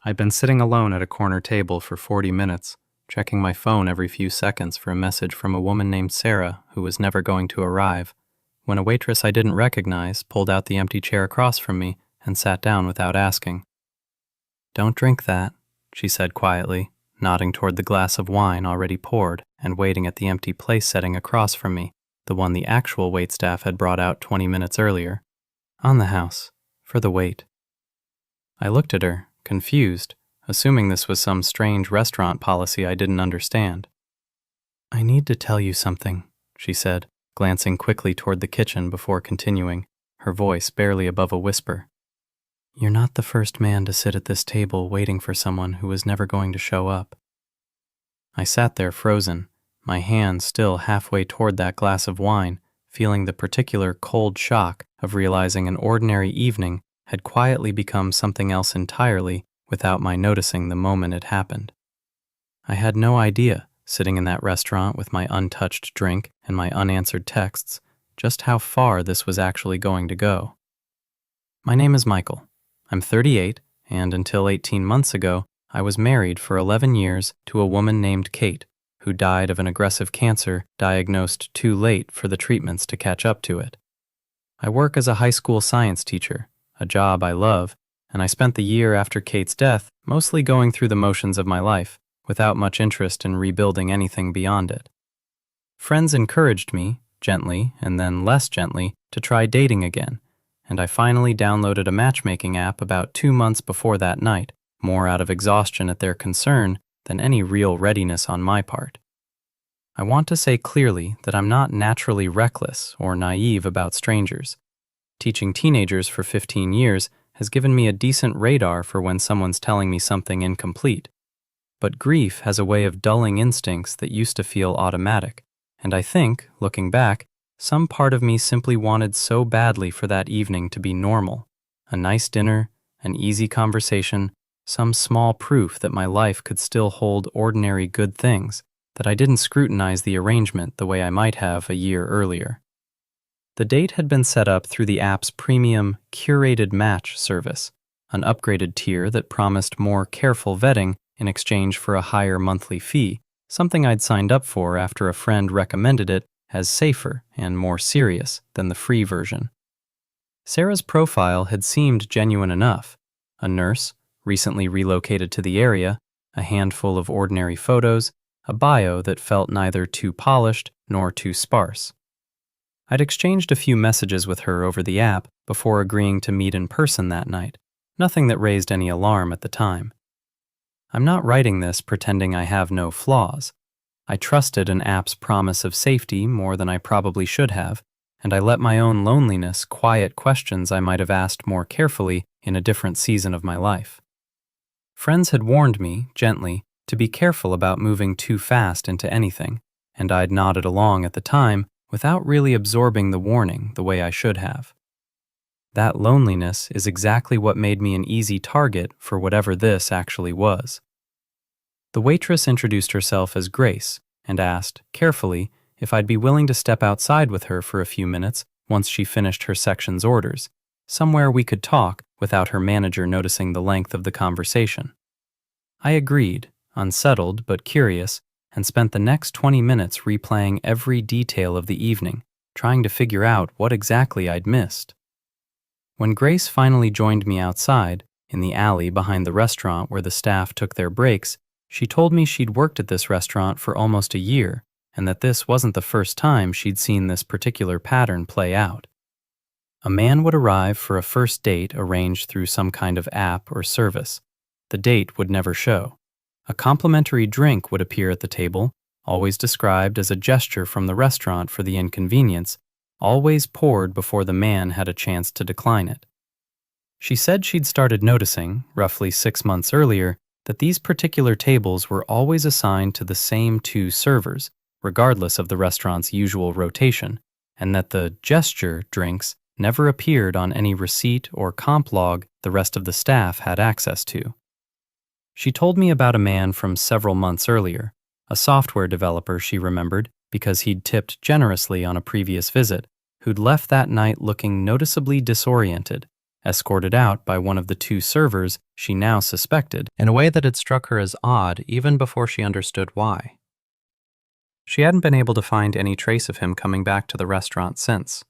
I'd been sitting alone at a corner table for 40 minutes, checking my phone every few seconds for a message from a woman named Sarah who was never going to arrive, when a waitress I didn't recognize pulled out the empty chair across from me and sat down without asking. "Don't drink that," she said quietly, nodding toward the glass of wine already poured and waiting at the empty place setting across from me, the one the actual waitstaff had brought out 20 minutes earlier. "On the house, for the wait." I looked at her, confused, assuming this was some strange restaurant policy I didn't understand. "I need to tell you something," she said, glancing quickly toward the kitchen before continuing, her voice barely above a whisper. "You're not the first man to sit at this table waiting for someone who was never going to show up." I sat there frozen, my hand still halfway toward that glass of wine, feeling the particular cold shock of realizing an ordinary evening had quietly become something else entirely without my noticing the moment it happened. I had no idea, sitting in that restaurant with my untouched drink and my unanswered texts, just how far this was actually going to go. My name is Michael. I'm 38, and until 18 months ago, I was married for 11 years to a woman named Kate, who died of an aggressive cancer diagnosed too late for the treatments to catch up to it. I work as a high school science teacher, a job I love, and I spent the year after Kate's death mostly going through the motions of my life, without much interest in rebuilding anything beyond it. Friends encouraged me, gently and then less gently, to try dating again, and I finally downloaded a matchmaking app about 2 months before that night, more out of exhaustion at their concern than any real readiness on my part. I want to say clearly that I'm not naturally reckless or naive about strangers. Teaching teenagers for 15 years has given me a decent radar for when someone's telling me something incomplete. But grief has a way of dulling instincts that used to feel automatic, and I think, looking back, some part of me simply wanted so badly for that evening to be normal. A nice dinner, an easy conversation, some small proof that my life could still hold ordinary good things, that I didn't scrutinize the arrangement the way I might have a year earlier. The date had been set up through the app's premium curated match service, an upgraded tier that promised more careful vetting in exchange for a higher monthly fee, something I'd signed up for after a friend recommended it as safer and more serious than the free version. Sarah's profile had seemed genuine enough. A nurse, recently relocated to the area, a handful of ordinary photos, a bio that felt neither too polished nor too sparse. I'd exchanged a few messages with her over the app before agreeing to meet in person that night, nothing that raised any alarm at the time. I'm not writing this pretending I have no flaws. I trusted an app's promise of safety more than I probably should have, and I let my own loneliness quiet questions I might have asked more carefully in a different season of my life. Friends had warned me, gently, to be careful about moving too fast into anything, and I'd nodded along at the time without really absorbing the warning the way I should have. That loneliness is exactly what made me an easy target for whatever this actually was. The waitress introduced herself as Grace and asked, carefully, if I'd be willing to step outside with her for a few minutes once she finished her section's orders, somewhere we could talk without her manager noticing the length of the conversation. I agreed, unsettled but curious, and spent the next 20 minutes replaying every detail of the evening, trying to figure out what exactly I'd missed. When Grace finally joined me outside, in the alley behind the restaurant where the staff took their breaks, she told me she'd worked at this restaurant for almost a year, and that this wasn't the first time she'd seen this particular pattern play out. A man would arrive for a first date arranged through some kind of app or service. The date would never show. A complimentary drink would appear at the table, always described as a gesture from the restaurant for the inconvenience, always poured before the man had a chance to decline it. She said she'd started noticing, roughly 6 months earlier, that these particular tables were always assigned to the same 2 servers, regardless of the restaurant's usual rotation, and that the gesture drinks never appeared on any receipt or comp log the rest of the staff had access to. She told me about a man from several months earlier, a software developer she remembered because he'd tipped generously on a previous visit, who'd left that night looking noticeably disoriented, escorted out by one of the two servers she now suspected, in a way that had struck her as odd even before she understood why. She hadn't been able to find any trace of him coming back to the restaurant since.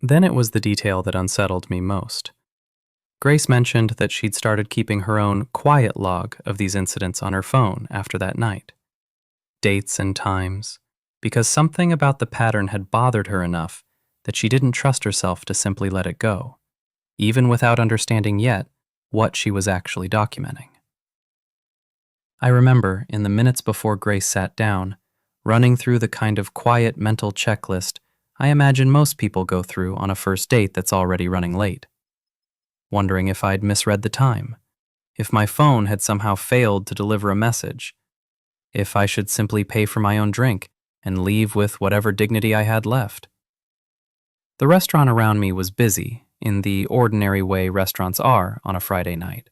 Then it was the detail that unsettled me most. Grace mentioned that she'd started keeping her own quiet log of these incidents on her phone after that night. Dates and times, because something about the pattern had bothered her enough that she didn't trust herself to simply let it go, even without understanding yet what she was actually documenting. I remember, in the minutes before Grace sat down, running through the kind of quiet mental checklist I imagine most people go through on a first date that's already running late. Wondering if I'd misread the time, if my phone had somehow failed to deliver a message, if I should simply pay for my own drink and leave with whatever dignity I had left. The restaurant around me was busy, in the ordinary way restaurants are on a Friday night.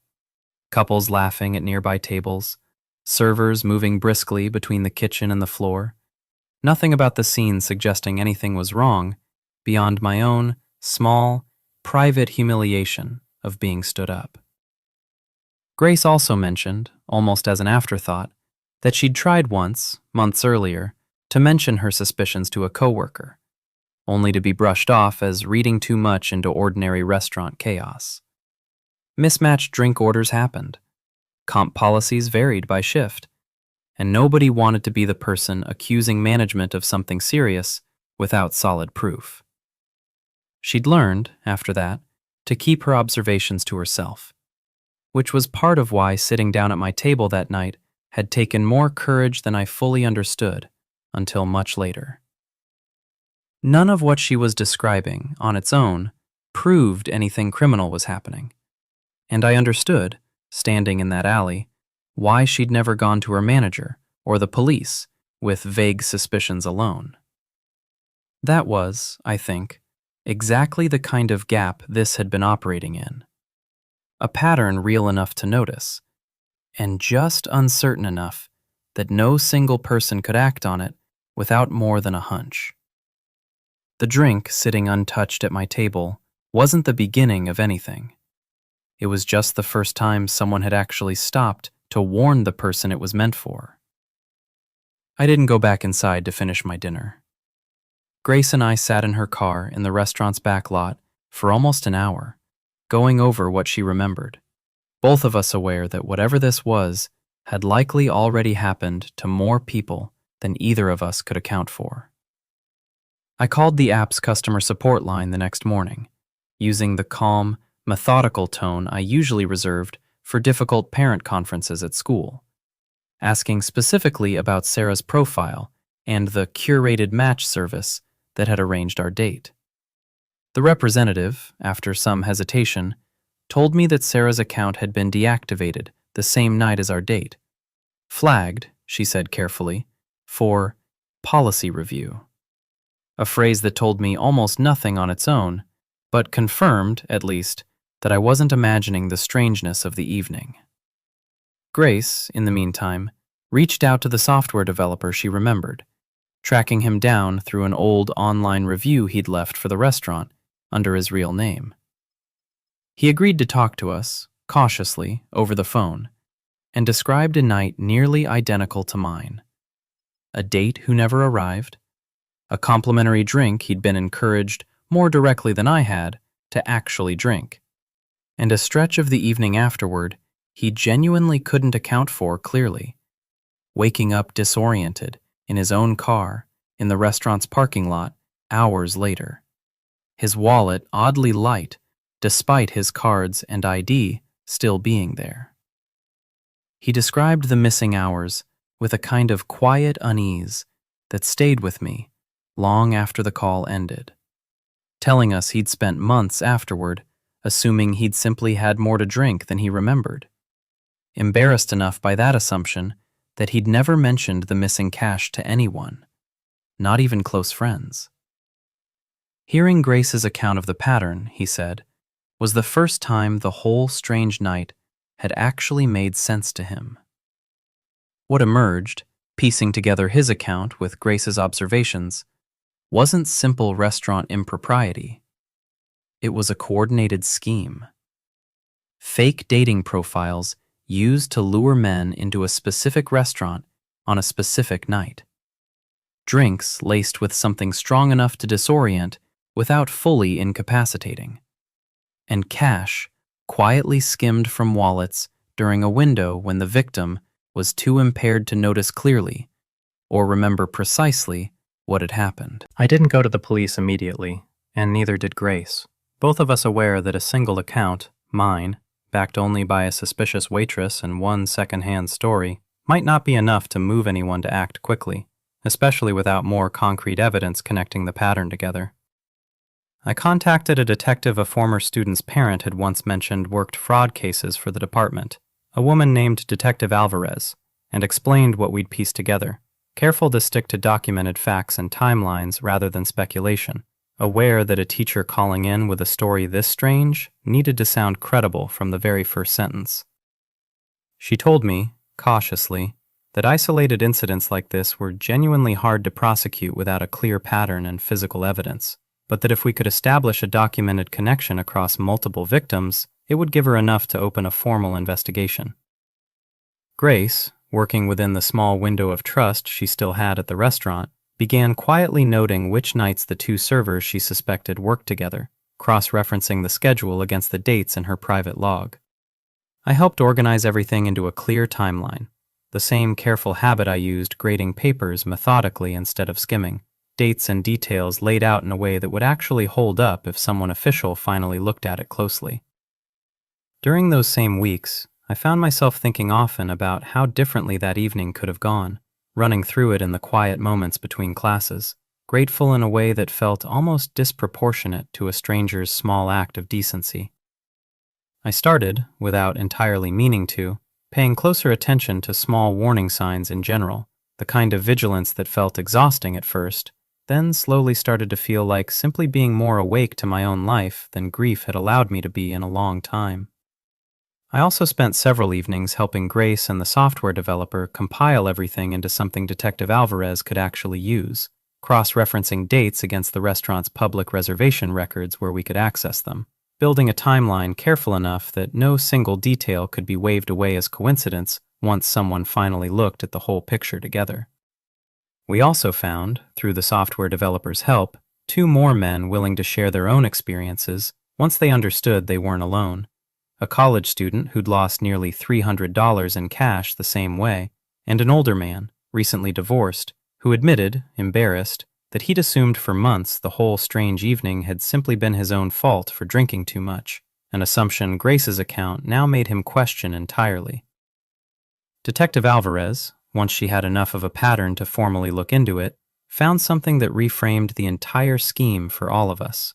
Couples laughing at nearby tables, servers moving briskly between the kitchen and the floor. Nothing about the scene suggesting anything was wrong beyond my own small, private humiliation of being stood up. Grace also mentioned, almost as an afterthought, that she'd tried once, months earlier, to mention her suspicions to a coworker, only to be brushed off as reading too much into ordinary restaurant chaos. Mismatched drink orders happened. Comp policies varied by shift, and nobody wanted to be the person accusing management of something serious without solid proof. She'd learned, after that, to keep her observations to herself, which was part of why sitting down at my table that night had taken more courage than I fully understood until much later. None of what she was describing, on its own, proved anything criminal was happening, and I understood, standing in that alley, why she'd never gone to her manager or the police with vague suspicions alone. That was, I think, exactly the kind of gap this had been operating in. A pattern real enough to notice, and just uncertain enough that no single person could act on it without more than a hunch. The drink sitting untouched at my table wasn't the beginning of anything. It was just the first time someone had actually stopped to warn the person it was meant for. I didn't go back inside to finish my dinner. Grace and I sat in her car in the restaurant's back lot for almost an hour, going over what she remembered, both of us aware that whatever this was had likely already happened to more people than either of us could account for. I called the app's customer support line the next morning, using the calm, methodical tone I usually reserved for difficult parent conferences at school, asking specifically about Sarah's profile and the curated match service that had arranged our date. The representative, after some hesitation, told me that Sarah's account had been deactivated the same night as our date, flagged, she said carefully, for policy review. A phrase that told me almost nothing on its own, but confirmed, at least, that I wasn't imagining the strangeness of the evening. Grace, in the meantime, reached out to the software developer she remembered, tracking him down through an old online review he'd left for the restaurant under his real name. He agreed to talk to us, cautiously, over the phone, and described a night nearly identical to mine. A date who never arrived, a complimentary drink he'd been encouraged, more directly than I had, to actually drink, and a stretch of the evening afterward he genuinely couldn't account for clearly, waking up disoriented in his own car in the restaurant's parking lot hours later, his wallet oddly light despite his cards and ID still being there. He described the missing hours with a kind of quiet unease that stayed with me long after the call ended, telling us he'd spent months afterward assuming he'd simply had more to drink than he remembered, embarrassed enough by that assumption that he'd never mentioned the missing cash to anyone, not even close friends. Hearing Grace's account of the pattern, he said, was the first time the whole strange night had actually made sense to him. What emerged, piecing together his account with Grace's observations, wasn't simple restaurant impropriety. It was a coordinated scheme. Fake dating profiles used to lure men into a specific restaurant on a specific night. Drinks laced with something strong enough to disorient without fully incapacitating. And cash quietly skimmed from wallets during a window when the victim was too impaired to notice clearly or remember precisely what had happened. I didn't go to the police immediately, and neither did Grace, both of us aware that a single account, mine, backed only by a suspicious waitress and one second-hand story, might not be enough to move anyone to act quickly, especially without more concrete evidence connecting the pattern together. I contacted a detective a former student's parent had once mentioned worked fraud cases for the department, a woman named Detective Alvarez, and explained what we'd pieced together, careful to stick to documented facts and timelines rather than speculation, aware that a teacher calling in with a story this strange needed to sound credible from the very first sentence. She told me, cautiously, that isolated incidents like this were genuinely hard to prosecute without a clear pattern and physical evidence, but that if we could establish a documented connection across multiple victims, it would give her enough to open a formal investigation. Grace, working within the small window of trust she still had at the restaurant, began quietly noting which nights the two servers she suspected worked together, cross-referencing the schedule against the dates in her private log. I helped organize everything into a clear timeline, the same careful habit I used grading papers methodically instead of skimming, dates and details laid out in a way that would actually hold up if someone official finally looked at it closely. During those same weeks, I found myself thinking often about how differently that evening could have gone, running through it in the quiet moments between classes, grateful in a way that felt almost disproportionate to a stranger's small act of decency. I started, without entirely meaning to, paying closer attention to small warning signs in general, the kind of vigilance that felt exhausting at first, then slowly started to feel like simply being more awake to my own life than grief had allowed me to be in a long time. I also spent several evenings helping Grace and the software developer compile everything into something Detective Alvarez could actually use, cross-referencing dates against the restaurant's public reservation records where we could access them, building a timeline careful enough that no single detail could be waved away as coincidence once someone finally looked at the whole picture together. We also found, through the software developer's help, 2 more men willing to share their own experiences once they understood they weren't alone. A college student who'd lost nearly $300 in cash the same way, and an older man, recently divorced, who admitted, embarrassed, that he'd assumed for months the whole strange evening had simply been his own fault for drinking too much, an assumption Grace's account now made him question entirely. Detective Alvarez, once she had enough of a pattern to formally look into it, found something that reframed the entire scheme for all of us.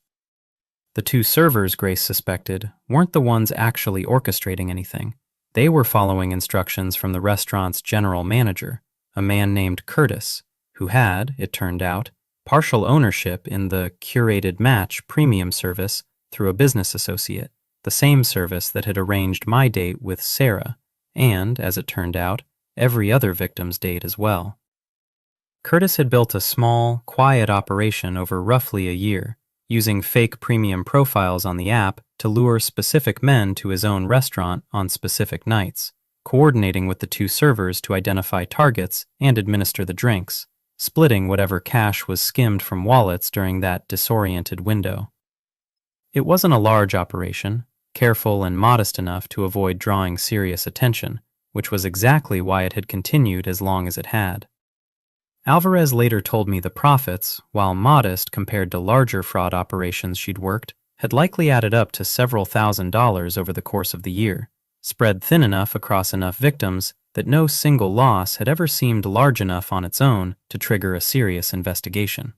The 2 servers Grace suspected weren't the ones actually orchestrating anything. They were following instructions from the restaurant's general manager, a man named Curtis, who had, it turned out, partial ownership in the Curated Match premium service through a business associate, the same service that had arranged my date with Sarah, and, as it turned out, every other victim's date as well. Curtis had built a small, quiet operation over roughly a year, using fake premium profiles on the app to lure specific men to his own restaurant on specific nights, coordinating with the 2 servers to identify targets and administer the drinks, splitting whatever cash was skimmed from wallets during that disoriented window. It wasn't a large operation, careful and modest enough to avoid drawing serious attention, which was exactly why it had continued as long as it had. Alvarez later told me the profits, while modest compared to larger fraud operations she'd worked, had likely added up to several $1,000s over the course of the year, spread thin enough across enough victims that no single loss had ever seemed large enough on its own to trigger a serious investigation.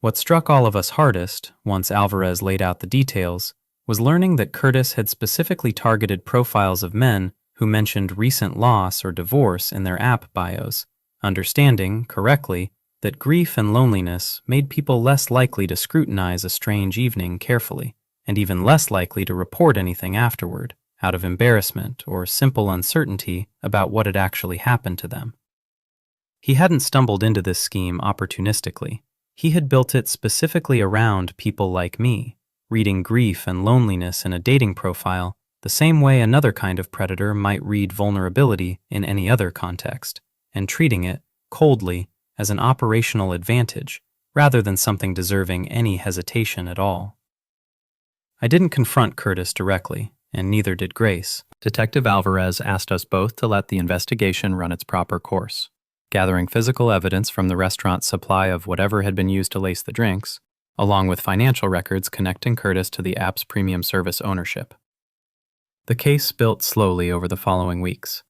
What struck all of us hardest, once Alvarez laid out the details, was learning that Curtis had specifically targeted profiles of men who mentioned recent loss or divorce in their app bios, understanding, correctly, that grief and loneliness made people less likely to scrutinize a strange evening carefully, and even less likely to report anything afterward, out of embarrassment or simple uncertainty about what had actually happened to them. He hadn't stumbled into this scheme opportunistically. He had built it specifically around people like me, reading grief and loneliness in a dating profile the same way another kind of predator might read vulnerability in any other context, and treating it, coldly, as an operational advantage rather than something deserving any hesitation at all. I didn't confront Curtis directly, and neither did Grace. Detective Alvarez asked us both to let the investigation run its proper course, gathering physical evidence from the restaurant's supply of whatever had been used to lace the drinks, along with financial records connecting Curtis to the app's premium service ownership. The case built slowly over the following weeks.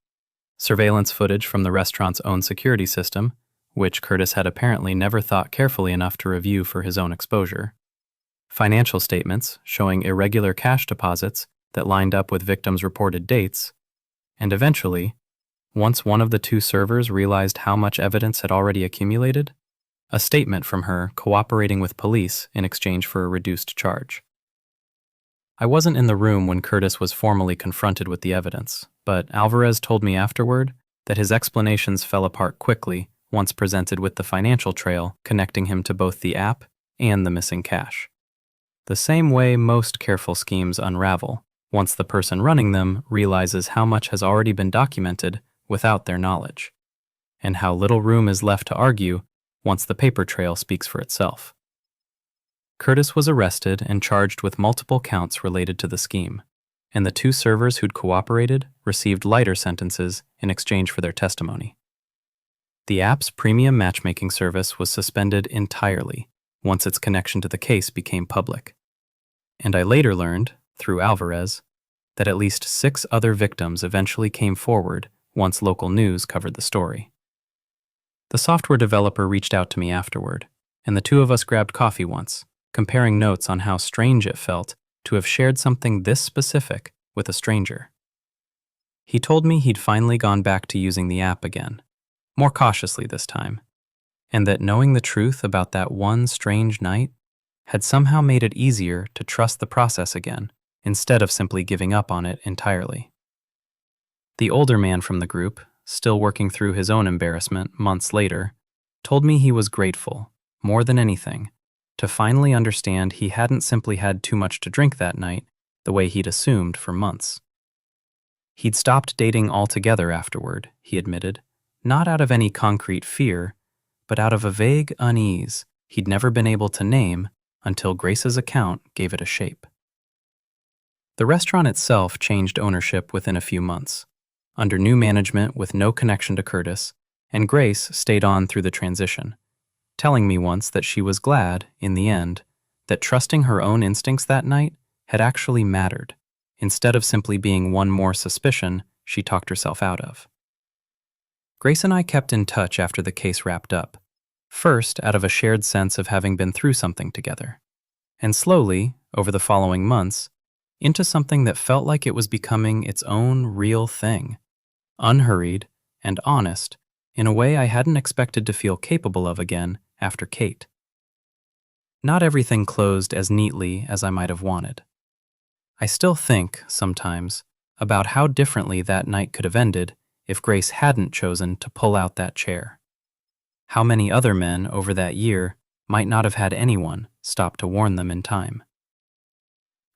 Surveillance footage from the restaurant's own security system, which Curtis had apparently never thought carefully enough to review for his own exposure. Financial statements showing irregular cash deposits that lined up with victims' reported dates, and eventually, once one of the two servers realized how much evidence had already accumulated, a statement from her cooperating with police in exchange for a reduced charge. I wasn't in the room when Curtis was formally confronted with the evidence, but Alvarez told me afterward that his explanations fell apart quickly once presented with the financial trail connecting him to both the app and the missing cash. The same way most careful schemes unravel, once the person running them realizes how much has already been documented without their knowledge, and how little room is left to argue once the paper trail speaks for itself. Curtis was arrested and charged with multiple counts related to the scheme, and the two servers who'd cooperated received lighter sentences in exchange for their testimony. The app's premium matchmaking service was suspended entirely once its connection to the case became public, and I later learned, through Alvarez, that at least 6 other victims eventually came forward once local news covered the story. The software developer reached out to me afterward, and the two of us grabbed coffee once, comparing notes on how strange it felt to have shared something this specific with a stranger. He told me he'd finally gone back to using the app again, more cautiously this time, and that knowing the truth about that one strange night had somehow made it easier to trust the process again, instead of simply giving up on it entirely. The older man from the group, still working through his own embarrassment months later, told me he was grateful, more than anything, to finally understand he hadn't simply had too much to drink that night the way he'd assumed for months. He'd stopped dating altogether afterward, he admitted, not out of any concrete fear, but out of a vague unease he'd never been able to name until Grace's account gave it a shape. The restaurant itself changed ownership within a few months, under new management with no connection to Curtis, and Grace stayed on through the transition, telling me once that she was glad, in the end, that trusting her own instincts that night had actually mattered, instead of simply being one more suspicion she talked herself out of. Grace and I kept in touch after the case wrapped up, first out of a shared sense of having been through something together, and slowly, over the following months, into something that felt like it was becoming its own real thing, unhurried and honest in a way I hadn't expected to feel capable of again after Kate. Not everything closed as neatly as I might have wanted. I still think, sometimes, about how differently that night could have ended if Grace hadn't chosen to pull out that chair. How many other men over that year might not have had anyone stop to warn them in time.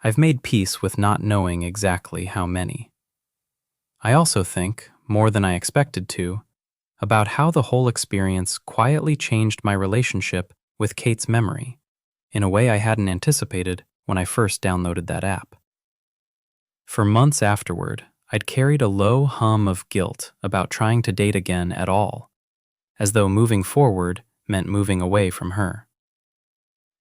I've made peace with not knowing exactly how many. I also think, more than I expected to, about how the whole experience quietly changed my relationship with Kate's memory, in a way I hadn't anticipated when I first downloaded that app. For months afterward, I'd carried a low hum of guilt about trying to date again at all, as though moving forward meant moving away from her.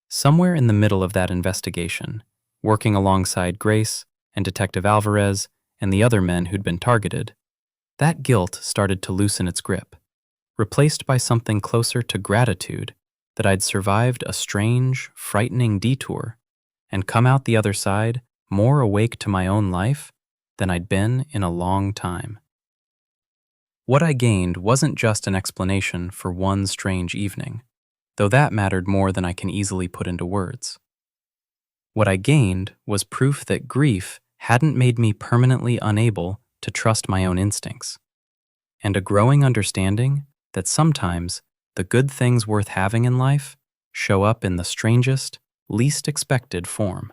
Somewhere in the middle of that investigation, working alongside Grace and Detective Alvarez and the other men who'd been targeted, that guilt started to loosen its grip, replaced by something closer to gratitude that I'd survived a strange, frightening detour and come out the other side more awake to my own life than I'd been in a long time. What I gained wasn't just an explanation for one strange evening, though that mattered more than I can easily put into words. What I gained was proof that grief hadn't made me permanently unable to trust my own instincts, and a growing understanding that sometimes the good things worth having in life show up in the strangest, least expected form.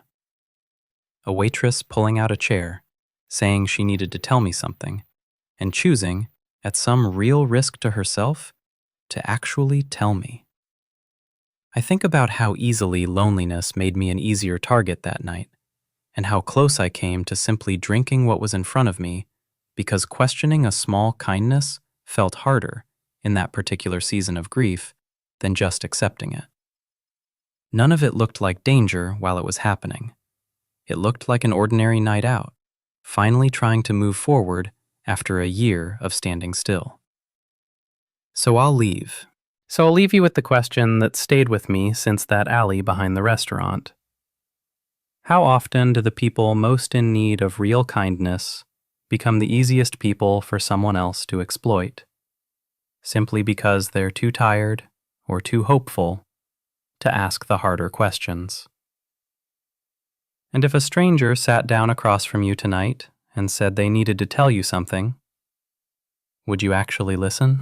A waitress pulling out a chair, saying she needed to tell me something, and choosing, at some real risk to herself, to actually tell me. I think about how easily loneliness made me an easier target that night, and how close I came to simply drinking what was in front of me because questioning a small kindness felt harder in that particular season of grief than just accepting it. None of it looked like danger while it was happening. It looked like an ordinary night out, finally trying to move forward after a year of standing still. So I'll leave you with the question that stayed with me since that alley behind the restaurant. How often do the people most in need of real kindness become the easiest people for someone else to exploit, simply because they're too tired or too hopeful to ask the harder questions? And if a stranger sat down across from you tonight and said they needed to tell you something, would you actually listen?